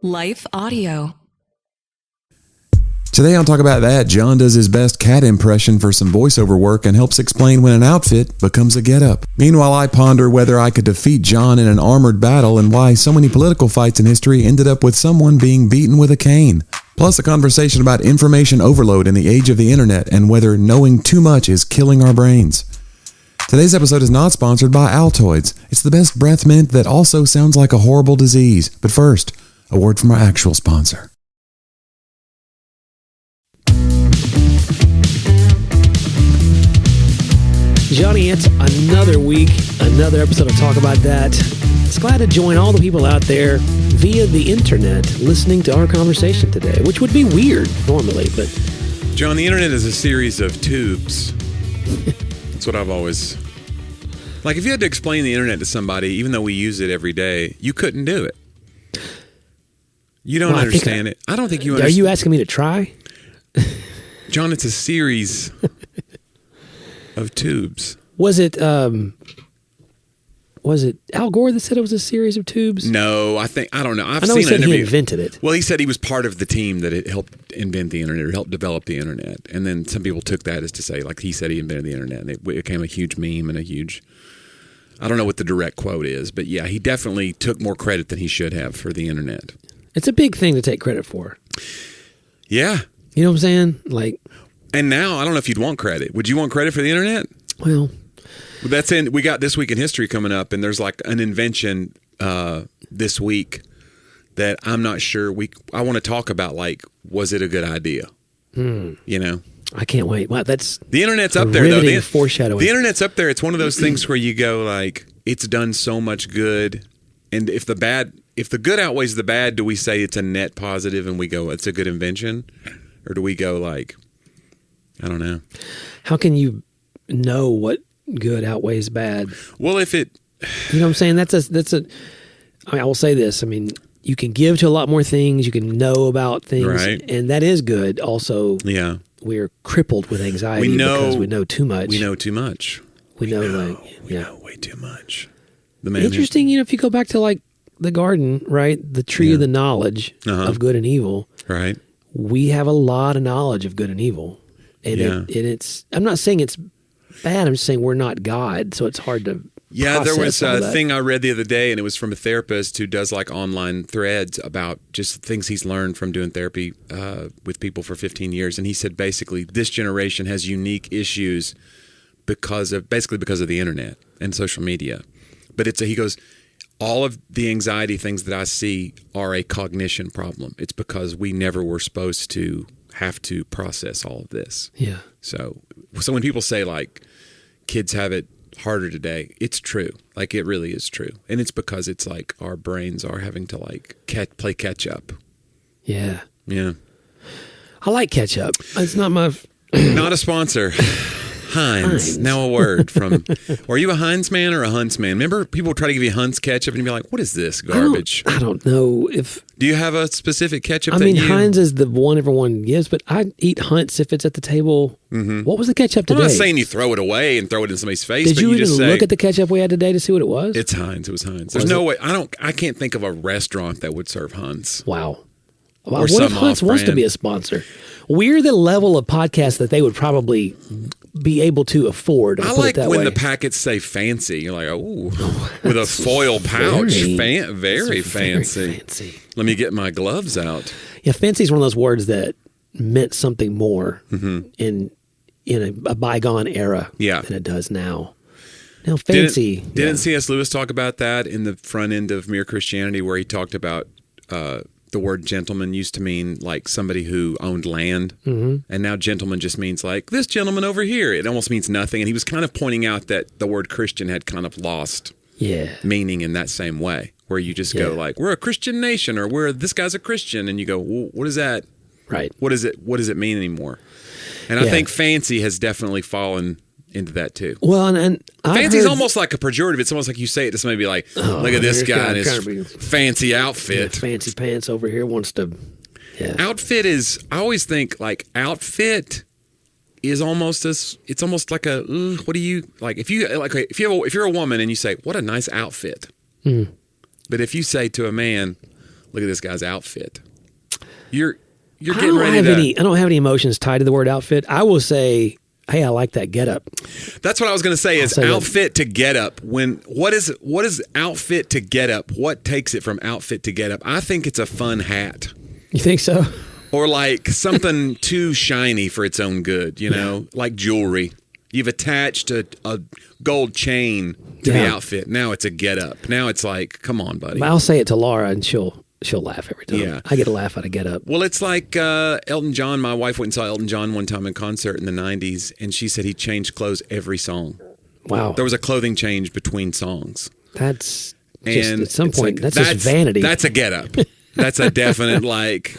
Life Audio. Today I'll talk about that. John does his best cat impression for some voiceover work and helps explain when an outfit becomes a getup. Meanwhile, I ponder whether I could defeat John in an armored battle and why so many political fights in history ended up with someone being beaten with a cane. Plus a conversation about information overload in the age of the internet and whether knowing too much is killing our brains. Today's episode is not sponsored by Altoids. It's the best breath mint that also sounds like a horrible disease. But first, a word from our actual sponsor. Jonnie, it's another week, another episode of Talk About That. It's glad to join all the people out there via the internet listening to our conversation today, which would be weird normally, but... John, the internet is a series of tubes. That's what I've always... Like, if you had to explain the internet to somebody, even though we use it every day, you couldn't do it. You don't understand it. I don't think you understand. Are you asking me to try? John, it's a series of tubes. Was it Al Gore that said it was a series of tubes? No, I don't know. I know he said he invented it. Well, he said he was part of the team that helped invent the internet or helped develop the internet. And then some people took that as to say, like, he said he invented the internet. And it became a huge meme and a huge... I don't know what the direct quote is, but yeah, he definitely took more credit than he should have for the internet. It's a big thing to take credit for. Yeah. You know what I'm saying? Like, and now, I don't know if you'd want credit. Would you want credit for the internet? Well, we got This Week in History coming up, and there's like an invention this week that I'm not sure I want to talk about, like, was it a good idea? You know? I can't wait. Wow, that's the internet's up there, though. Foreshadowing. The internet's up there. It's one of those things where you go, like, it's done so much good, and if the good outweighs the bad, do we say it's a net positive and we go, it's a good invention? Or do we go, like, I don't know. How can you know what good outweighs bad? Well, if it... You know what I'm saying? I will say this. I mean, you can give to a lot more things. You can know about things. Right. And that is good. Also, yeah, we're crippled with anxiety because we know too much. We know too much. We know way too much. Interesting, if you go back to, like, the garden, right? The tree of the knowledge of good and evil. Right. We have a lot of knowledge of good and evil. And it's, I'm not saying it's bad. I'm just saying we're not God. So it's hard to there was a thing I read the other day, and it was from a therapist who does, like, online threads about just things he's learned from doing therapy with people for 15 years. And he said, basically, this generation has unique issues because of the internet and social media. But he goes, all of the anxiety things that I see are a cognition problem. It's because we never were supposed to have to process all of this. Yeah. So when people say, like, kids have it harder today, it's true. Like, it really is true. And it's because it's like our brains are having to, like, play catch up. Yeah. Yeah. I like ketchup. It's not my... Not a sponsor. Heinz. Now a word from... Are you a Heinz man or a Hunt's man? Remember, people try to give you Hunt's ketchup and you'd be like, what is this garbage? I don't know if... Do you have a specific ketchup Heinz is the one everyone gives, but I eat Hunt's if it's at the table. Mm-hmm. What was the ketchup today? I'm not saying you throw it away and throw it in somebody's face. Did you even look at the ketchup we had today to see what it was? It's Heinz. It was Heinz. There's no way. I can't think of a restaurant that would serve Hunt's. Wow. What if Hunt's wants to be a sponsor? We're the level of podcast that they would probably be able to afford. I like when the packets say fancy. You're like, oh, with a foil pouch. Very fancy. Let me get my gloves out. Yeah, fancy is one of those words that meant something more in a bygone era than it does now. Now, fancy. Didn't C.S. Lewis talk about that in the front end of Mere Christianity, where he talked about the word gentleman used to mean, like, somebody who owned land, and now gentleman just means, like, this gentleman over here. It almost means nothing. And he was kind of pointing out that the word Christian had kind of lost meaning in that same way, where you just go, like, we're a Christian nation, or this guy's a Christian, and you go, well, what is that? Right. What does it mean anymore? And I think fancy has definitely fallen into that too. Well, and fancy's almost like a pejorative. It's almost like you say it to somebody, be like, look at this guy in his fancy outfit. Fancy pants over here wants to... Yeah. Outfit is... I always think, like, outfit is almost it's almost like a... what do you... Like, if you're a woman and you say, what a nice outfit. But if you say to a man, look at this guy's outfit. You're getting ready to... I don't have any emotions tied to the word outfit. I will say, hey, I like that getup. That's what I was going to say is outfit to getup. What is outfit to getup? What takes it from outfit to getup? I think it's a fun hat. You think so? Or like something too shiny for its own good, like jewelry. You've attached a gold chain to the outfit. Now it's a getup. Now it's like, come on, buddy. I'll say it to Laura and she'll laugh every time. Yeah. I get a laugh out of getup. Well, it's like Elton John. My wife went and saw Elton John one time in concert in the 90s, and she said he changed clothes every song. Wow. There was a clothing change between songs. That's just, at some point, that's just vanity. That's a getup. That's a definite, like...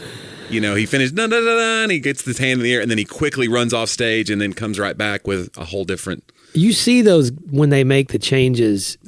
he finished, and he gets his hand in the air, and then he quickly runs off stage and then comes right back with a whole different... You see those when they make the changes,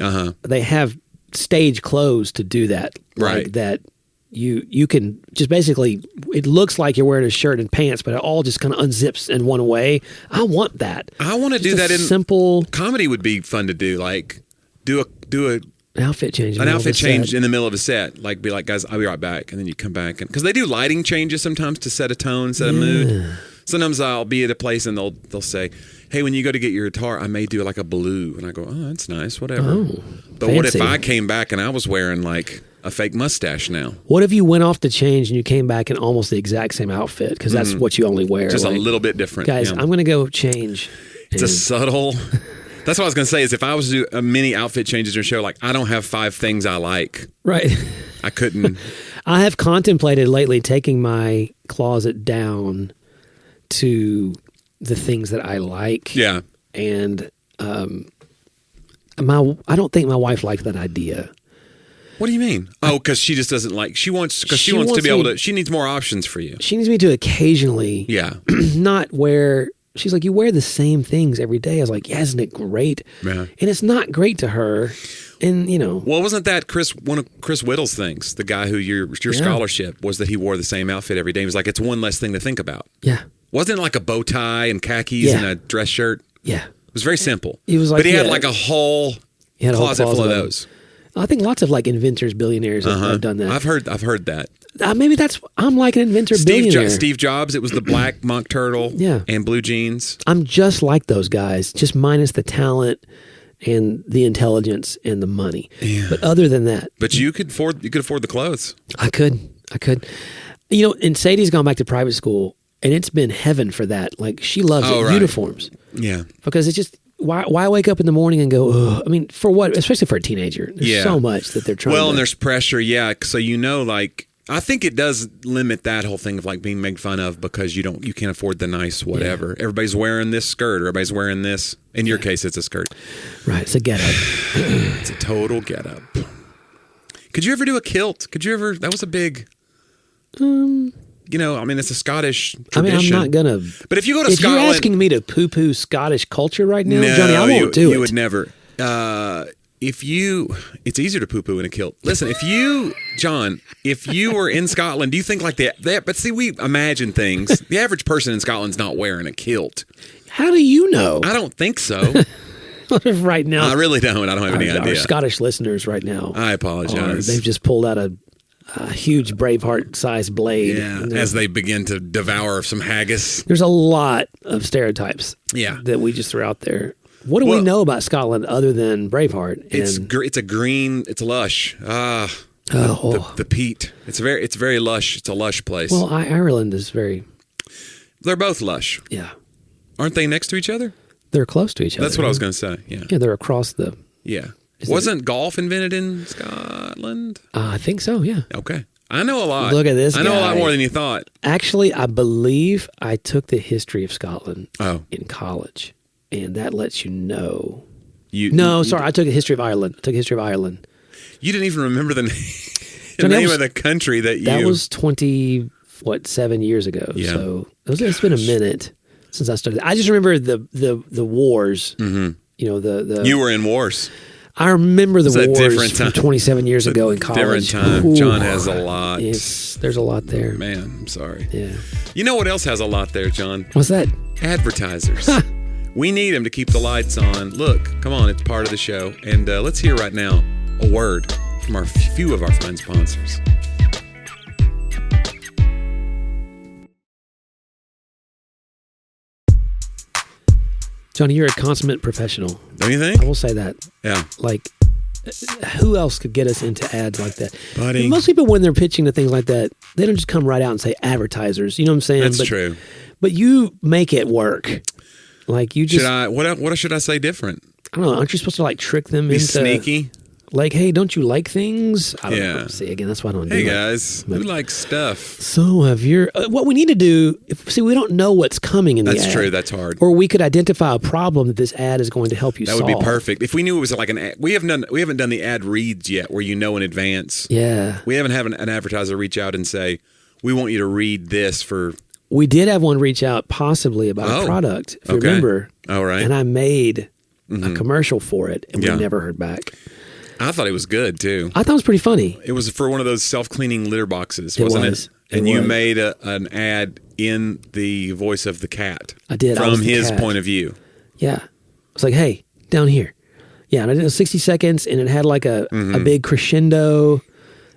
they have stage clothes to do that. Right. Like that you can just basically, it looks like you're wearing a shirt and pants, but it all just kind of unzips in one way. I want that. I want to do that in... simple... Comedy would be fun to do, like do a An outfit change. An outfit change in the middle of a set. Like, be like, guys, I'll be right back. And then you come back. Because they do lighting changes sometimes to set a tone, set a mood. Sometimes I'll be at a place and they'll say, hey, when you go to get your guitar, I may do like a blue. And I go, oh, that's nice, whatever. Oh, but fancy. What if I came back and I was wearing like a fake mustache now? What if you went off to change and you came back in almost the exact same outfit? Because that's what you only wear. Just like, a little bit different. Guys, I'm going to go change. It's a subtle... That's what I was going to say is if I was to do a mini outfit changes in a show, like I don't have 5 things I like. Right. I couldn't. I have contemplated lately taking my closet down to the things that I like. Yeah. And I don't think my wife liked that idea. What do you mean? Oh, because she just doesn't like, she wants to be able to, she needs more options for you. She needs me to occasionally not wear... She's like, you wear the same things every day. I was like, yeah, isn't it great? Yeah. And it's not great to her. And, Well, wasn't that one of Chris Whittle's things? The guy who your scholarship was that he wore the same outfit every day. He was like, it's one less thing to think about. Yeah. Wasn't it like a bow tie and khakis and a dress shirt? Yeah. It was very simple. He was like, but he had like a whole closet full of those. I think lots of like inventors, billionaires have done that. I've heard that. Maybe I'm like an inventor, billionaire. Steve Jobs, it was the black mock turtle and blue jeans. I'm just like those guys, just minus the talent and the intelligence and the money. Yeah. But other than that. But you could afford the clothes. I could. And Sadie's gone back to private school and it's been heaven for that. Like she loves uniforms. Yeah. Because it's just why wake up in the morning and go, ugh? I mean, for what? Especially for a teenager. There's so much that they're trying to... Well, and there's pressure, so like... I think it does limit that whole thing of like being made fun of because you can't afford the nice whatever. Yeah. Everybody's wearing this skirt or everybody's wearing this. In your case, it's a skirt. Right, it's a getup. It's a total getup. Could you ever do a kilt? That was a big... it's a Scottish tradition. I'm not gonna... But if you go to Scotland... If you're asking me to poo-poo Scottish culture right now, Johnny, I won't do it. You would never. It's easier to poo-poo in a kilt. Listen, if you were in Scotland, do you think like that? But see, we imagine things. The average person in Scotland's not wearing a kilt. How do you know? I don't think so. Right now. I really don't. I don't have any idea. Our Scottish listeners right now. I apologize. They've just pulled out a huge Braveheart-sized blade. Yeah, as they begin to devour some haggis. There's a lot of stereotypes that we just throw out there. What do we know about Scotland other than Braveheart? It's lush. The peat. It's very lush. It's a lush place. Well, Ireland is very... They're both lush. Yeah. Aren't they next to each other? They're close to each other. That's what I was going to say. Yeah. Yeah, they're across the... Yeah. Wasn't golf invented in Scotland? I think so, yeah. Okay. I know a lot. Look at this I know a lot more than you thought. Actually, I believe I took the history of Scotland in college. And that lets you know. I took a history of Ireland. You didn't even remember the name of the country that you... That was 7 years ago. Yeah. So it's been a minute since I started. I just remember the wars. Mm-hmm. You were in wars. I remember the wars from 27 years ago in college. Different time. Ooh, John has a lot. There's a lot there. Man, I'm sorry. Yeah. You know what else has a lot there, John? What's that? Advertisers. We need them to keep the lights on. Look, come on, it's part of the show. And let's hear right now a word from a few of our fine sponsors. Johnny, you're a consummate professional. Don't you think? I will say that. Yeah. Like, who else could get us into ads like that? Buddy. Most people, when they're pitching to things like that, they don't just come right out and say advertisers. You know what I'm saying? That's true. But you make it work. Like, you just... What should I say different? I don't know. Aren't you supposed to, like, trick them Be into... sneaky? Like, hey, don't you like things? I don't know. See, again, that's why I don't do it. Hey, guys, who likes stuff? So have your... what we need to do... we don't know what's coming in the ad. That's true. That's hard. Or we could identify a problem that this ad is going to help you solve. That would be perfect. If we knew it was like an ad... We haven't done the ad reads yet where you know in advance. Yeah. We haven't had an advertiser reach out and say, we want you to read this for... We did have one reach out possibly about a product, if you remember. All right. And I made a commercial for it, and we never heard back. I thought it was good, too. I thought it was pretty funny. It was for one of those self-cleaning litter boxes, wasn't it? And you made an ad in the voice of the cat. I did. From his point of view. Yeah. It's like, hey, down here. Yeah, and I did 60 seconds, and it had like a big crescendo,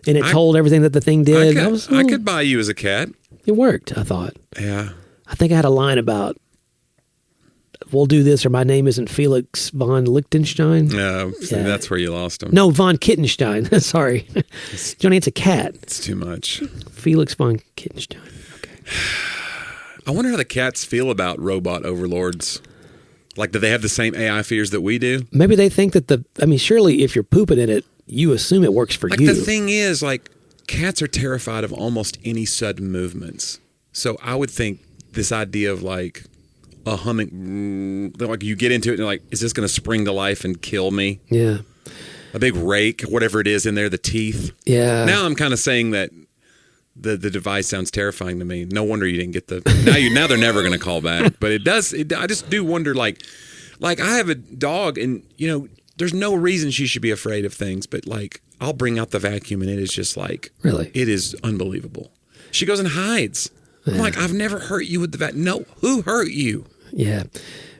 and it told everything that the thing did. I could buy you as a cat. It worked, I thought. Yeah. I think I had a line about, we'll do this, or my name isn't Felix von Lichtenstein. No, that's where you lost him. No, von Kittenstein. Sorry. Johnny, it's a cat. It's too much. Felix von Kittenstein. Okay. I wonder how the cats feel about robot overlords. Like, do they have the same AI fears that we do? Maybe they think that surely if you're pooping in it, you assume it works for you. The thing is, like, cats are terrified of almost any sudden movements. So I would think this idea of like a humming, like you get into it and you're like, is this going to spring to life and kill me? Yeah. A big rake, whatever it is in there, the teeth. Yeah. Now I'm kind of saying that the device sounds terrifying to me. No wonder you didn't get now they're never going to call back. But it does. I just do wonder, like I have a dog and, there's no reason she should be afraid of things, but like, I'll bring out the vacuum and it is just like... Really? It is unbelievable. She goes and hides. Yeah. I'm like, I've never hurt you with the vacuum. No, who hurt you? Yeah.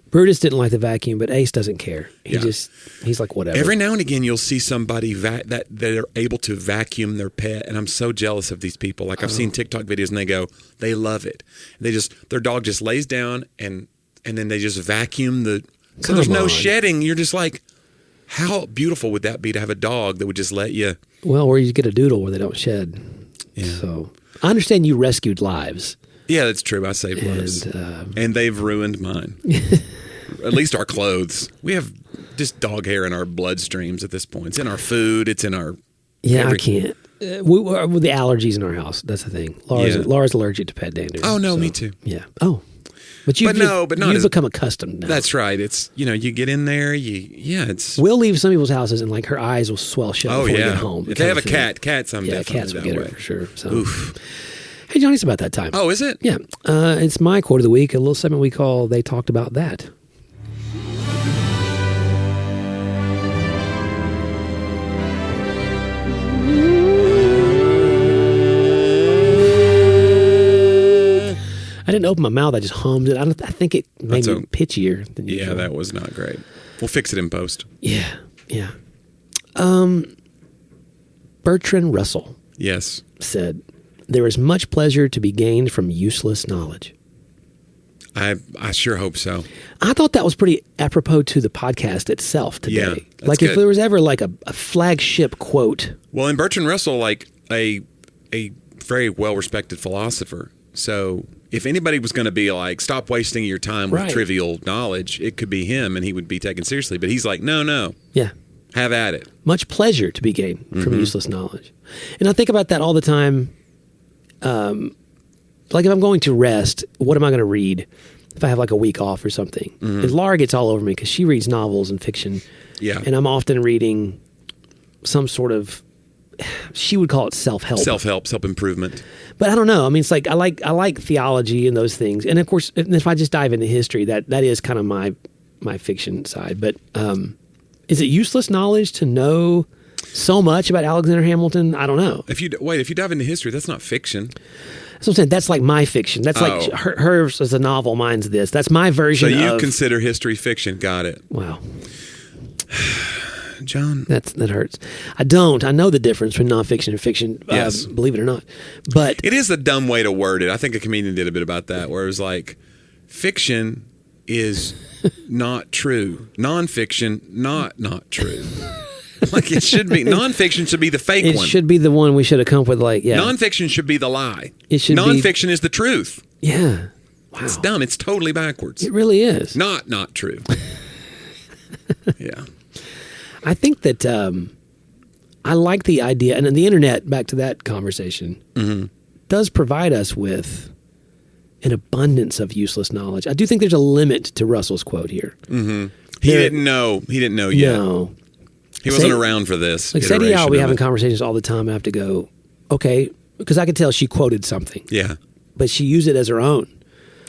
Brutus didn't like the vacuum, but Ace doesn't care. He's like, whatever. Every now and again, you'll see somebody that are able to vacuum their pet, and I'm so jealous of these people. Like, I've seen TikTok videos and they love it. Their dog just lays down and then they just vacuum so there's no shedding. You're just like... How beautiful would that be to have a dog that would just let you... Well, or you get a doodle where they don't shed. Yeah. So, I understand you rescued lives. Yeah, that's true. I saved lives. And they've ruined mine. At least our clothes. We have just dog hair in our bloodstreams at this point. It's in our food. It's in our... Yeah, I can't. With the allergies in our house, that's the thing. Laura's allergic to pet dander. Oh, no, me too. Yeah. Oh. But you've become accustomed now. That's right. It's, you get in there, it's... We'll leave some people's houses and, like, her eyes will swell shut before we get home. If they have a cat, cats, I'm definitely cats will get her way. for sure. So. Oof. Hey, Johnny, it's about that time. Oh, is it? Yeah. It's my quote of the week, a little segment we call They Talked About That. I didn't open my mouth. I just hummed it. I think it made me pitchier than usual. Yeah, that was not great. We'll fix it in post. Yeah. Bertrand Russell said, there is much pleasure to be gained from useless knowledge. I sure hope so. I thought that was pretty apropos to the podcast itself today. Yeah, like if there was ever like a flagship quote. Well, and Bertrand Russell, like a very well-respected philosopher. So if anybody was going to be like, stop wasting your time with trivial knowledge, it could be him and he would be taken seriously. But he's like, no. Yeah. Have at it. Much pleasure to be gained from useless knowledge. And I think about that all the time. Like if I'm going to rest, what am I going to read if I have like a week off or something? And Laura gets all over me because she reads novels and fiction. Yeah. And I'm often reading some sort of, she would call it self-help. Self-improvement. But I don't know. I mean, it's like I like theology and those things. And of course, if I just dive into history, that is kind of my fiction side. But is it useless knowledge to know so much about Alexander Hamilton? I don't know. If you dive into history, that's not fiction. That's what I'm saying. That's like my fiction. That's like hers is a novel. Mine's this. That's my version. So you consider history fiction? Got it. Wow. John, that hurts. I don't. I know the difference between nonfiction and fiction. Yes. Believe it or not, but it is a dumb way to word it. I think a comedian did a bit about that, where it was like, fiction is not true. Nonfiction, not true. Like it should be. Nonfiction should be the fake one. It should be the one we should have come up with. Nonfiction should be the lie. It should Nonfiction is the truth. Yeah. Wow. It's dumb. It's totally backwards. It really is. Not true. Yeah. I think that I like the idea, and the internet, back to that conversation, does provide us with an abundance of useless knowledge. I do think there's a limit to Russell's quote here. Mm-hmm. He didn't know yet. No. He wasn't around for this. Like, Sadie and I will be having conversations all the time. I have to go, okay, because I could tell she quoted something. Yeah. But she used it as her own.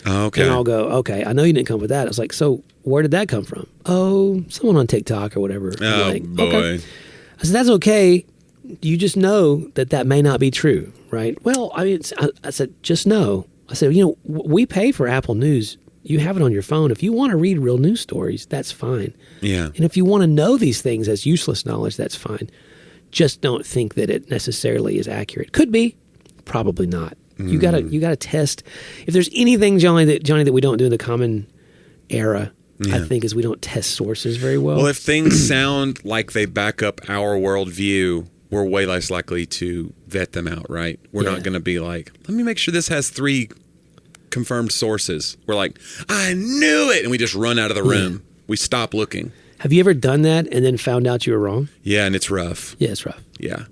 Oh, okay. And I'll go, okay, I know you didn't come up with that. I was like, so where did that come from? Oh, someone on TikTok or whatever. Oh, like, boy. Okay. I said, that's okay. You just know that may not be true, right? Well, I mean, I said, just know. I said, we pay for Apple News. You have it on your phone. If you want to read real news stories, that's fine. Yeah. And if you want to know these things as useless knowledge, that's fine. Just don't think that it necessarily is accurate. Could be, probably not. You gotta test. If there's anything, Johnny, that we don't do in the common era, I think, is we don't test sources very well. Well, if things sound like they back up our worldview, we're way less likely to vet them out, right? We're not going to be like, let me make sure this has 3 confirmed sources. We're like, I knew it, and we just run out of the room. We stop looking. Have you ever done that and then found out you were wrong? Yeah, and it's rough. Yeah, it's rough. Yeah.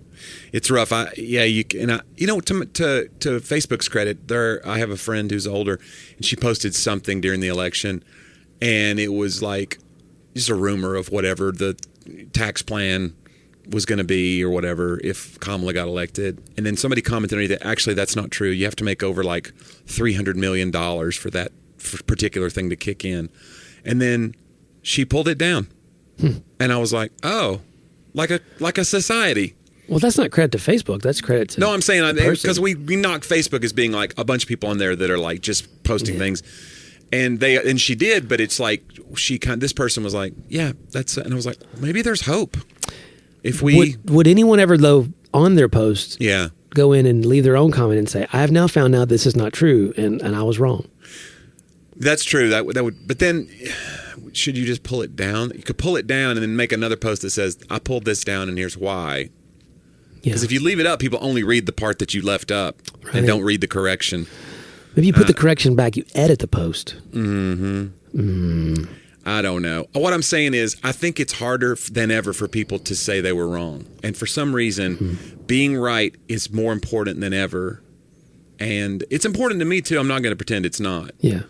It's rough. To Facebook's credit, I have a friend who's older, and she posted something during the election, and it was like just a rumor of whatever the tax plan was going to be or whatever if Kamala got elected. And then somebody commented on it that actually that's not true. You have to make over like $300 million for that particular thing to kick in. And then she pulled it down. And I was like, oh, like a society. Well, that's not credit to Facebook. That's credit to I'm saying because we knock Facebook as being like a bunch of people on there that are like just posting things. And she did, but it's like this person was like, yeah, that's, and I was like, maybe there's hope. If would anyone ever, though, on their post go in and leave their own comment and say, I have now found out this is not true and I was wrong? That's true. That would, but then should you just pull it down? You could pull it down and then make another post that says, I pulled this down and here's why. Because if you leave it up, people only read the part that you left up and don't read the correction. Maybe you put the correction back, you edit the post. I don't know. What I'm saying is I think it's harder than ever for people to say they were wrong. And for some reason, being right is more important than ever. And it's important to me, too. I'm not going to pretend it's not. Yeah.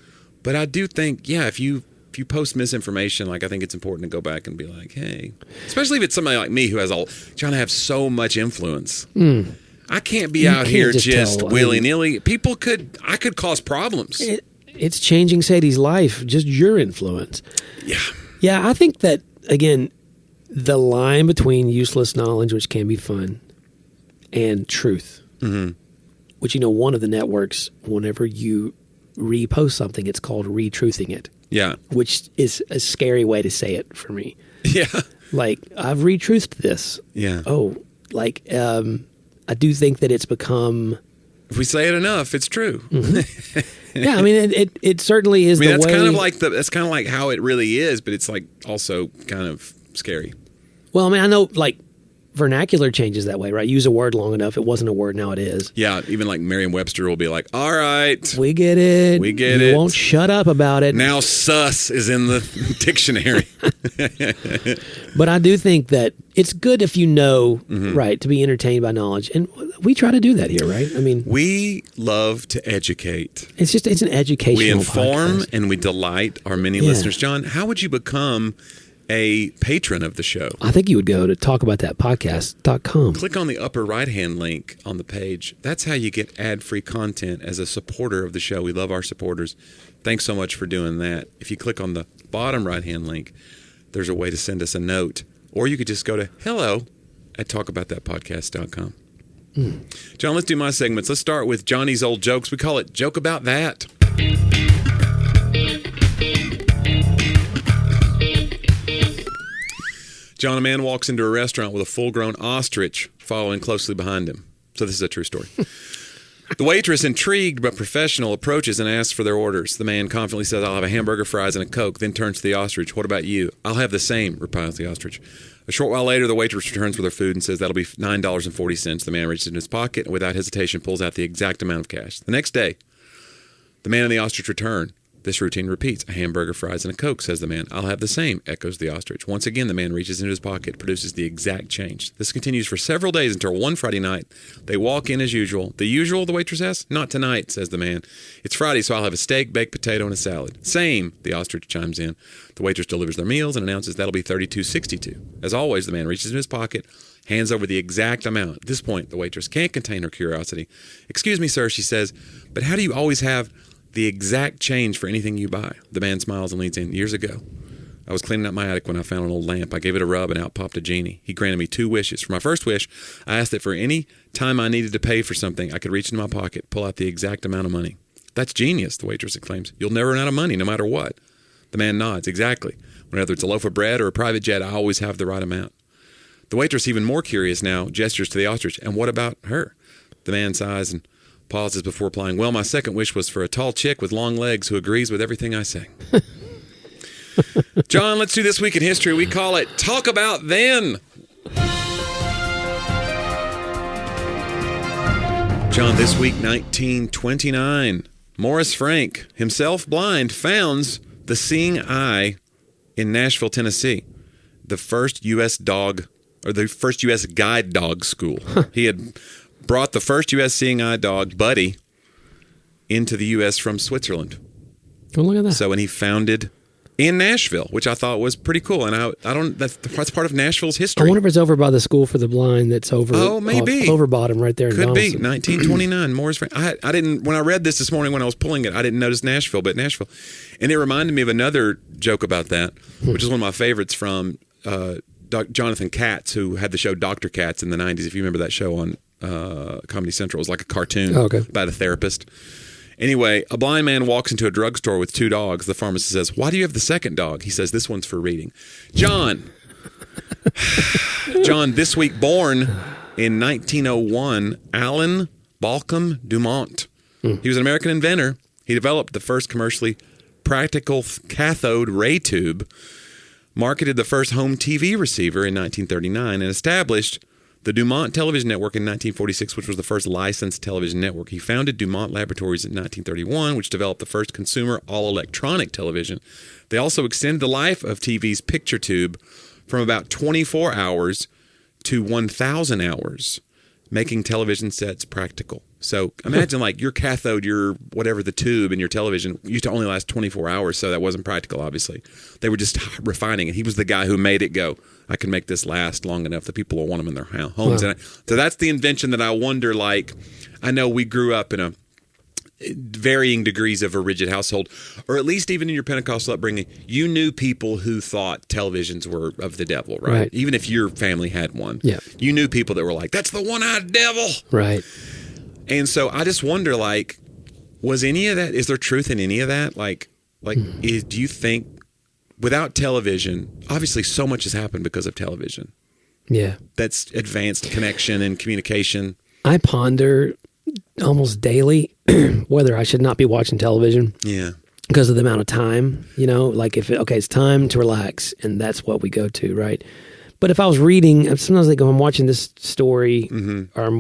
But I do think, if you post misinformation, like I think it's important to go back and be like, hey, especially if it's somebody like me who has trying to have so much influence. I can't be out here just willy-nilly. I could cause problems. It's changing Sadie's life, just your influence. Yeah. Yeah, I think that, again, the line between useless knowledge, which can be fun, and truth, which, one of the networks, whenever you repost something, it's called retruthing it. Yeah. Which is a scary way to say it for me. Yeah. Like, I've retruthed this. Yeah. Oh, like, I do think that it's become... If we say it enough, it's true. Yeah, I mean, it certainly is the way... that's kind of like how it really is, but it's like also kind of scary. Well, I mean, I know, like, vernacular changes that way, right? Use a word long enough, it wasn't a word, now it is. Yeah, even like Merriam-Webster will be like, all right. We get it. You won't shut up about it. Now sus is in the dictionary. But I do think that it's good if you know, right, to be entertained by knowledge. And we try to do that here, right? I mean... We love to educate. It's an educational We inform podcast. And we delight our many listeners. John, how would you become a patron of the show? I think you would go to talkaboutthatpodcast.com. Click on the upper right-hand link on the page. That's how you get ad-free content as a supporter of the show. We love our supporters. Thanks so much for doing that. If you click on the bottom right-hand link, there's a way to send us a note. Or you could just go to hello@talkaboutthatpodcast.com. John, let's do my segments. Let's start with Johnny's old jokes. We call it Joke About That. John, a man walks into a restaurant with a full-grown ostrich following closely behind him. So this is a true story. The waitress, intrigued but professional, approaches and asks for their orders. The man confidently says, I'll have a hamburger, fries, and a Coke, then turns to the ostrich. What about you? I'll have the same, replies the ostrich. A short while later, the waitress returns with her food and says that'll be $9.40. The man reaches in his pocket and without hesitation pulls out the exact amount of cash. The next day, the man and the ostrich return. This routine repeats. A hamburger, fries, and a Coke, says the man. I'll have the same, echoes the ostrich. Once again, the man reaches into his pocket, produces the exact change. This continues for several days until one Friday night. They walk in as usual. The usual, the waitress asks? Not tonight, says the man. It's Friday, so I'll have a steak, baked potato, and a salad. Same, the ostrich chimes in. The waitress delivers their meals and announces that'll be $32.62. As always, the man reaches in his pocket, hands over the exact amount. At this point, the waitress can't contain her curiosity. Excuse me, sir, she says, but how do you always have the exact change for anything you buy? The man smiles and leans in. Years ago, I was cleaning out my attic when I found an old lamp. I gave it a rub and out popped a genie. He granted me 2 wishes. For my first wish, I asked that for any time I needed to pay for something, I could reach into my pocket, pull out the exact amount of money. That's genius, the waitress exclaims. You'll never run out of money, no matter what. The man nods. Exactly. Whether it's a loaf of bread or a private jet, I always have the right amount. The waitress, even more curious now, gestures to the ostrich. And what about her? The man sighs and pauses before replying, well, my second wish was for a tall chick with long legs who agrees with everything I say. John, let's do This Week in History. We call it Talk About Then. John, this week, 1929. Morris Frank, himself blind, founds the Seeing Eye in Nashville, Tennessee. The first U.S. guide dog school. He had brought the first U.S. Seeing Eye dog, Buddy, into the U.S. from Switzerland. Oh, look at that. So, and he founded in Nashville, which I thought was pretty cool. And I don't, that's part of Nashville's history. I wonder if it's over by the School for the Blind that's over. Oh, maybe. Clover Bottom right there in Could be. Donaldson. 1929, Morris Frank. I didn't, when I read this morning when I was pulling it, I didn't notice Nashville, but Nashville. And it reminded me of another joke about that, which is one of my favorites from Jonathan Katz, who had the show Dr. Katz in the 90s, if you remember that show on Comedy Central. It was like a cartoon about a therapist. Anyway, a blind man walks into a drugstore with 2 dogs. The pharmacist says, why do you have the second dog? He says, this one's for reading. John, this week born in 1901, Alan Balcom Dumont. He was an American inventor. He developed the first commercially practical cathode ray tube, marketed the first home TV receiver in 1939, and established the Dumont Television Network in 1946, which was the first licensed television network. He founded Dumont Laboratories in 1931, which developed the first consumer all-electronic television. They also extended the life of TV's picture tube from about 24 hours to 1,000 hours, making television sets practical. So imagine like your cathode, your whatever, the tube in your television used to only last 24 hours, so that wasn't practical, obviously. They were just refining it. He was the guy who made it go, I can make this last long enough that people will want them in their homes. Wow. So that's the invention that I wonder, like, I know we grew up in a varying degrees of a rigid household, or at least even in your Pentecostal upbringing, you knew people who thought televisions were of the devil, right? Even if your family had one. Yeah. You knew people that were like, that's the one-eyed devil. Right. And so I just wonder, like, was any of that, is there truth in any of that? Do you think, without television, obviously so much has happened because of television. Yeah. That's advanced connection and communication. I ponder almost daily whether I should not be watching television. Yeah. Because of the amount of time, like it's time to relax, and that's what we go to, right? But if I was reading, sometimes like I'm watching this story or I'm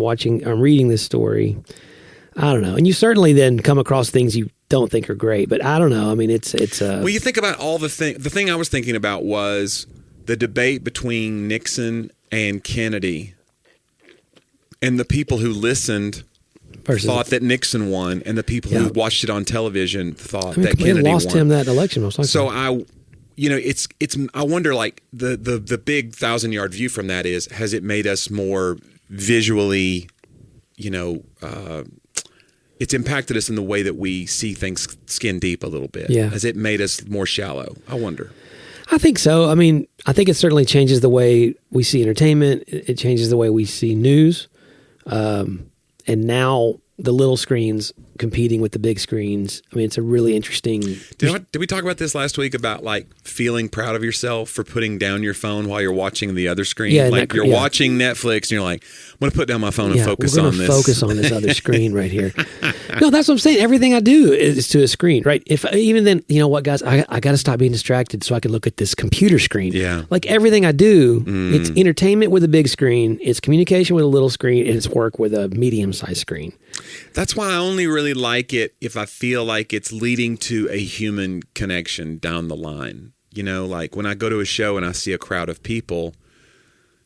reading this story, I don't know. And you certainly then come across things you don't think are great, but I don't know. I mean, it's well, you think about all the thing I was thinking about was the debate between Nixon and Kennedy, and the people who listened thought that Nixon won, and the people who watched it on television thought that Kennedy lost won. Him that election most likely. So I wonder, like, the big 1,000-yard view from that is, has it made us more visually, it's impacted us in the way that we see things skin deep a little bit. Yeah. Has it made us more shallow? I wonder. I think so. I mean, I think it certainly changes the way we see entertainment. It changes the way we see news. And now the little screens competing with the big screens. I mean, it's a really interesting. Did we talk about this last week about like feeling proud of yourself for putting down your phone while you're watching the other screen? Yeah, like you're watching Netflix and you're like, I'm going to put down my phone and focus on this. Focus on this other screen right here. No, that's what I'm saying. Everything I do is to a screen, right? If even then, you know what, guys, I got to stop being distracted so I can look at this computer screen. Yeah. Like everything I do, it's entertainment with a big screen, it's communication with a little screen, and it's work with a medium-sized screen. That's why I only really like it if I feel like it's leading to a human connection down the line. You know, like when I go to a show and I see a crowd of people,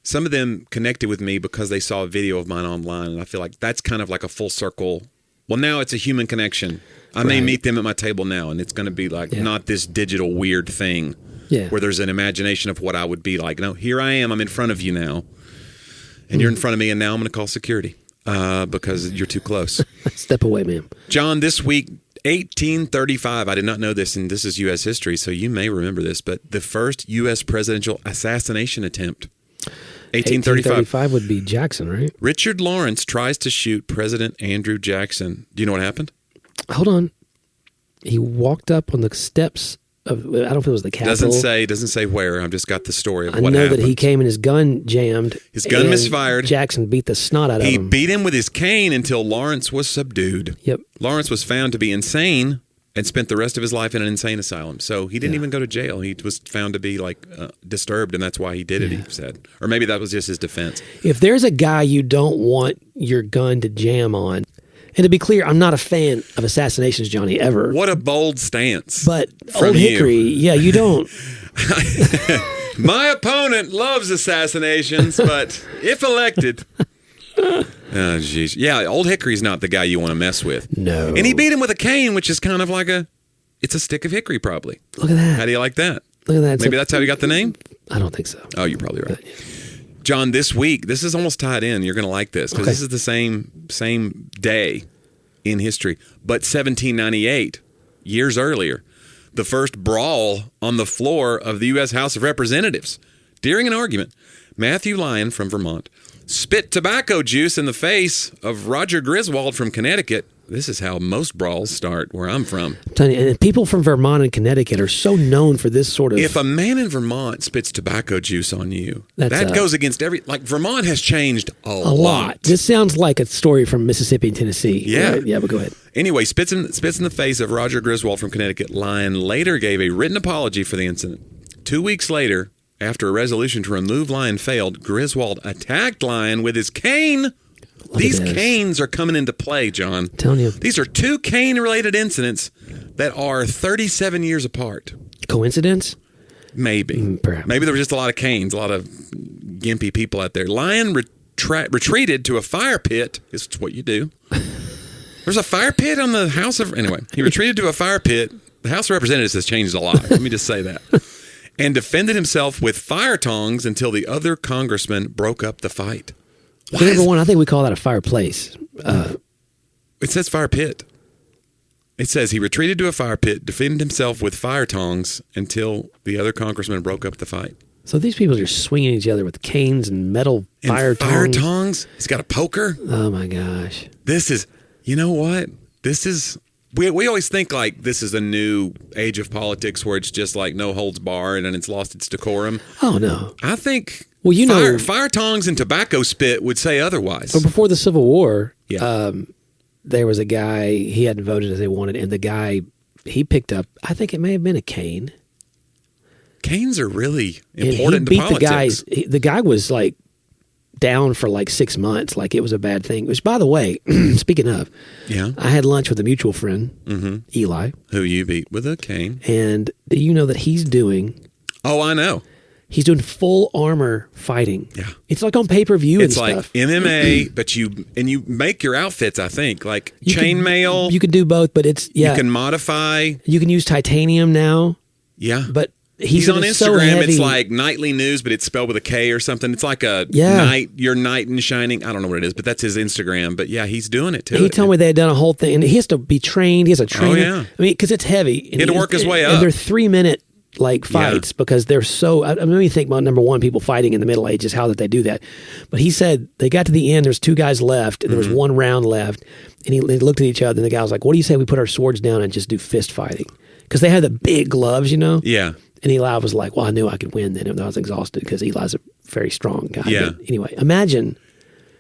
some of them connected with me because they saw a video of mine online, and I feel like that's kind of like a full circle. Well, now it's a human connection. I may meet them at my table now, and it's going to be like not this digital weird thing where there's an imagination of what I would be like. No, here I am. I'm in front of you now, and you're in front of me, and now I'm going to call security. Because you're too close. Step away, ma'am. John, this week, 1835, I did not know this, and this is U.S. history, so you may remember this, but the first U.S. presidential assassination attempt. 1835 would be Jackson, right? Richard Lawrence tries to shoot President Andrew Jackson. Do you know what happened? Hold on. He walked up on the steps of, I don't know if it was the Capitol. Doesn't say where. I've just got the story of what happened. I know that he came and his gun jammed. His gun misfired. Jackson beat the snot out of him. He beat him with his cane until Lawrence was subdued. Yep. Lawrence was found to be insane and spent the rest of his life in an insane asylum. So he didn't even go to jail. He was found to be like disturbed, and that's why he did it, he said. Or maybe that was just his defense. If there's a guy you don't want your gun to jam on, and to be clear, I'm not a fan of assassinations, Johnny, ever. What a bold stance. But Old Hickory, you don't. My opponent loves assassinations, but if elected... Oh, jeez. Yeah, Old Hickory's not the guy you want to mess with. No. And he beat him with a cane, which is kind of like it's a stick of hickory, probably. Look at that. How do you like that? Look at that. Maybe that's how you got the name? I don't think so. Oh, you're probably right. John, this week, this is almost tied in. You're going to like this because this is the same day in history. But 1798, years earlier, the first brawl on the floor of the U.S. House of Representatives. During an argument, Matthew Lyon from Vermont spit tobacco juice in the face of Roger Griswold from Connecticut. This is how most brawls start where I'm from. I'm telling you, and people from Vermont and Connecticut are so known for this sort of... If a man in Vermont spits tobacco juice on you, that goes against Vermont has changed a lot. This sounds like a story from Mississippi and Tennessee. Yeah. Right? Yeah, but go ahead. Anyway, spits in the face of Roger Griswold from Connecticut. Lyon later gave a written apology for the incident. 2 weeks later, after a resolution to remove Lyon failed, Griswold attacked Lyon with his cane. These canes are coming into play, John. I'm telling you. These are two cane-related incidents that are 37 years apart. Coincidence? Maybe. Perhaps. Maybe there were just a lot of canes, a lot of gimpy people out there. Lyon retreated to a fire pit. This is what you do. There's a fire pit on the House of... Anyway, he retreated to a fire pit. The House of Representatives has changed a lot. Let me just say that. And defended himself with fire tongs until the other congressmen broke up the fight. Number one, I think we call that a fireplace. It says fire pit. It says he retreated to a fire pit, defended himself with fire tongs until the other congressmen broke up the fight. So these people are swinging each other with canes and metal fire tongs. He's got a poker. Oh, my gosh. This is, you know what? This is... We always think like this is a new age of politics where it's just like no holds barred and it's lost its decorum. Oh, no. I think fire tongs and tobacco spit would say otherwise. But before the Civil War, there was a guy, he hadn't voted as they wanted, and the guy, he picked up, I think it may have been a cane. Canes are really important to politics. The guy was like down for like 6 months, like it was a bad thing. Which, by the way, speaking of, I had lunch with a mutual friend, Eli, who you beat with a cane, and do you know that he's doing? Oh, I know. He's doing full armor fighting. Yeah, it's like on pay-per-view and stuff. It's like MMA, but you make your outfits. I think like chainmail. You can do both, but it's you can modify. You can use titanium now. Yeah, but. He's on Instagram. It's like Nightly News, but it's spelled with a K or something. It's like a your knight in shining. I don't know what it is, but that's his Instagram. But yeah, he's doing it too. He told me they had done a whole thing, and he has to be trained. He has a trainer. Oh, yeah. I mean, because it's heavy. He had to work his way up. And they're 3-minute like fights because they're so. I mean, let me think about number one, people fighting in the Middle Ages, how did they do that? But he said they got to the end. There's 2 guys left, and there was 1 round left, and they looked at each other, and the guy was like, "What do you say we put our swords down and just do fist fighting?" Because they had the big gloves, Yeah. And Eli was like, "Well, I knew I could win then." I was exhausted because Eli's a very strong guy. Yeah. But anyway, imagine.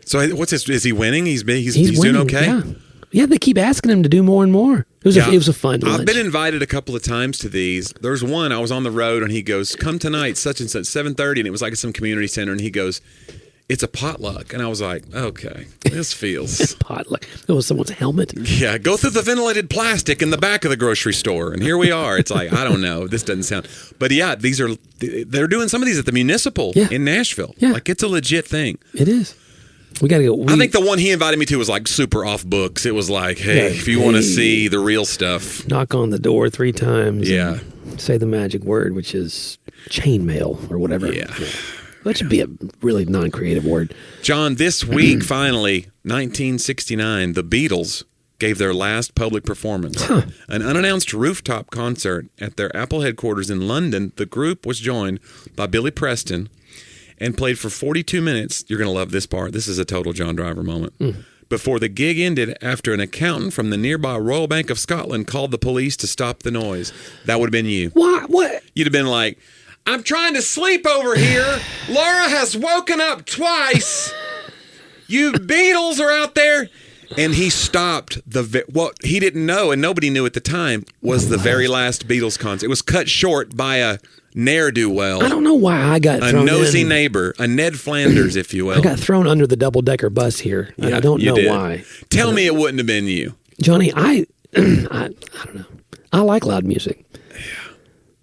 So what's this? Is he winning? He's winning, doing okay. Yeah. Yeah, they keep asking him to do more and more. It was a fun lunch. I've been invited a couple of times to these. There's one, I was on the road, and he goes, "Come tonight, such and such, 7:30," and it was like at some community center, and he goes, "It's a potluck." And I was like, okay, this feels... potluck. It was someone's helmet. Yeah, go through the ventilated plastic in the back of the grocery store, and here we are. It's like, I don't know. This doesn't sound... But yeah, they're doing some of these at the Municipal in Nashville. Yeah. Like, it's a legit thing. It is. We got to go. I think the one he invited me to was like super off books. It was like, hey, if you want to see the real stuff, knock on the door 3 times. Yeah. Say the magic word, which is chainmail or whatever. Yeah. That should be a really non-creative word. John, this week, finally, 1969, the Beatles gave their last public performance. An unannounced rooftop concert at their Apple headquarters in London. The group was joined by Billy Preston and played for 42 minutes. You're going to love this part. This is a total John Driver moment. Before the gig ended after an accountant from the nearby Royal Bank of Scotland called the police to stop the noise. That would have been you. What? You'd have been like, "I'm trying to sleep over here. Laura has woken up twice. You Beatles are out there." And he stopped what he didn't know, and nobody knew at the time, was the very last Beatles concert. It was cut short by a ne'er-do-well. I don't know why I got thrown a nosy neighbor, a Ned Flanders, if you will. I got thrown under the double-decker bus here, and I don't know why. Tell me it wouldn't have been you. Johnny, I don't know. I like loud music.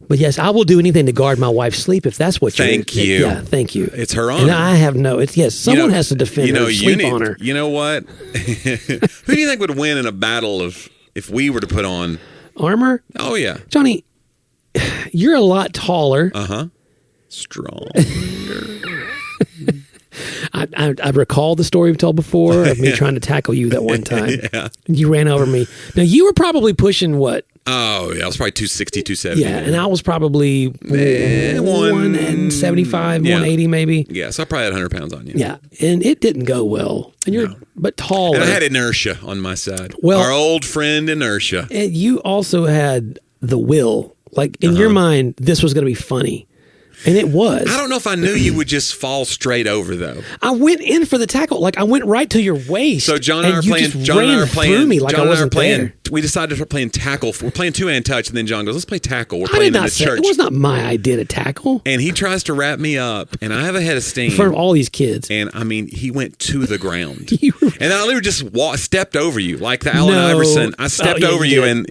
But yes, I will do anything to guard my wife's sleep if that's what you're... Thank you. Yeah, thank you. It's her honor. And I have someone has to defend her, sleep on her. You know what? Who do you think would win in a battle if we were to put on... Armor? Oh, yeah. Johnny, you're a lot taller. Uh-huh. Stronger. I recall the story we've told before of me trying to tackle you that one time. Yeah. You ran over me. Now, you were probably pushing what? Oh, yeah. I was probably 260, 270. Yeah, and I was probably 175, 180 maybe. Yeah, so I probably had 100 pounds on you. Yeah, and it didn't go well. And but taller. And I had inertia on my side. Well, our old friend inertia. And you also had the will. Like, in your mind, this was going to be funny. And it was. I don't know if I knew you would just fall straight over, though. I went in for the tackle. Like, I went right to your waist. So John and I are playing. John and I are playing. Me like I wasn't there. We decided to start playing tackle. We're playing 2-hand touch, and then John goes, "Let's play tackle." We're playing in the church. It was not my idea to tackle. And he tries to wrap me up, and I have a head of steam in front of all these kids. And I mean, he went to the ground, and I literally just stepped over you like the Allen Iverson. I stepped over you, and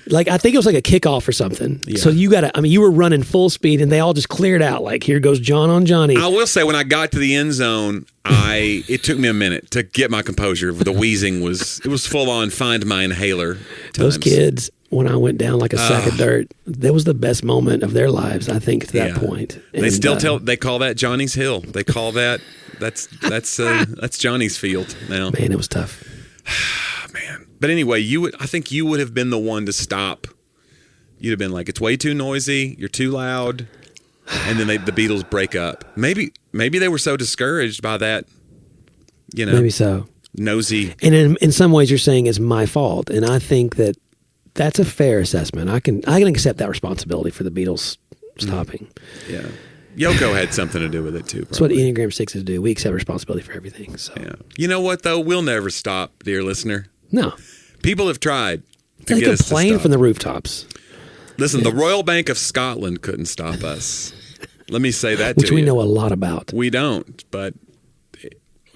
like, I think it was like a kickoff or something. Yeah. So you were running full speed, and they all just cleared out. Like, here goes John on Johnny. I will say, when I got to the end zone, it took me a minute to get my composure. The wheezing was full on. Find my inhaler times. Those kids, when I went down like a sack of dirt, that was the best moment of their lives, I think, to that point. And they still they call that Johnny's Hill. They call that's Johnny's field now. Man, it was tough. Man. But anyway, I think you would have been the one to stop. You'd have been like, "It's way too noisy. You're too loud." And then the Beatles break up. Maybe they were so discouraged by that, Maybe so. Nosy. And in some ways, you're saying it's my fault, and I think that's a fair assessment. I can accept that responsibility for the Beatles stopping. Yeah. Yoko had something to do with it too. Probably. That's what Enneagram 6s do. We accept responsibility for everything. So yeah. You know what though? We'll never stop, dear listener. No. People have tried to get us to complain stop from the rooftops. Listen, the Royal Bank of Scotland couldn't stop us. Let me say that to you. Which we know a lot about. We don't, but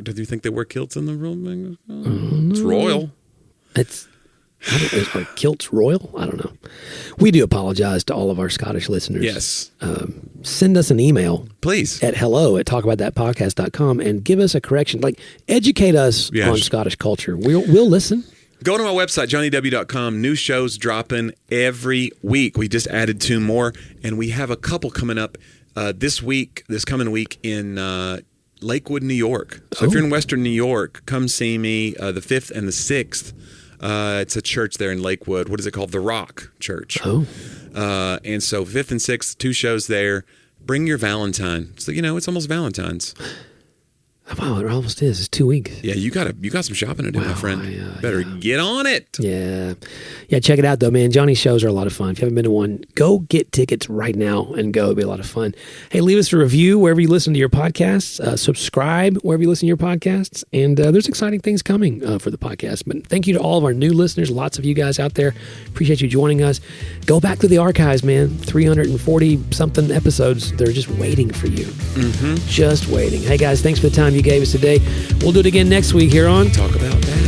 do you think they wear kilts in the Royal Bank of Scotland? It's royal. Are kilts royal? I don't know. We do apologize to all of our Scottish listeners. Yes. Send us an email. Please. At hello@talkaboutthatpodcast.com and give us a correction. Like, educate us on Scottish culture. We'll listen. Go to my website, JonnieW.com. New shows dropping every week. We just added 2 more, and we have a couple coming up this coming week in Lakewood, New York. So if you're in Western New York, come see me the 5th and the 6th. It's a church there in Lakewood. What is it called? The Rock Church. Oh. And so 5th and 6th, 2 shows there. Bring your Valentine. So, it's almost Valentine's. Wow, it almost is. It's 2 weeks. Yeah, you got some shopping to do, my friend. Better get on it. Yeah. Yeah, check it out, though, man. Johnny's shows are a lot of fun. If you haven't been to one, go get tickets right now and go. It'll be a lot of fun. Hey, leave us a review wherever you listen to your podcasts. Subscribe wherever you listen to your podcasts. And there's exciting things coming for the podcast. But thank you to all of our new listeners. Lots of you guys out there. Appreciate you joining us. Go back to the archives, man. 340-something episodes. They're just waiting for you. Mm-hmm. Just waiting. Hey, guys, thanks for the time you gave us today. We'll do it again next week here on Talk About That.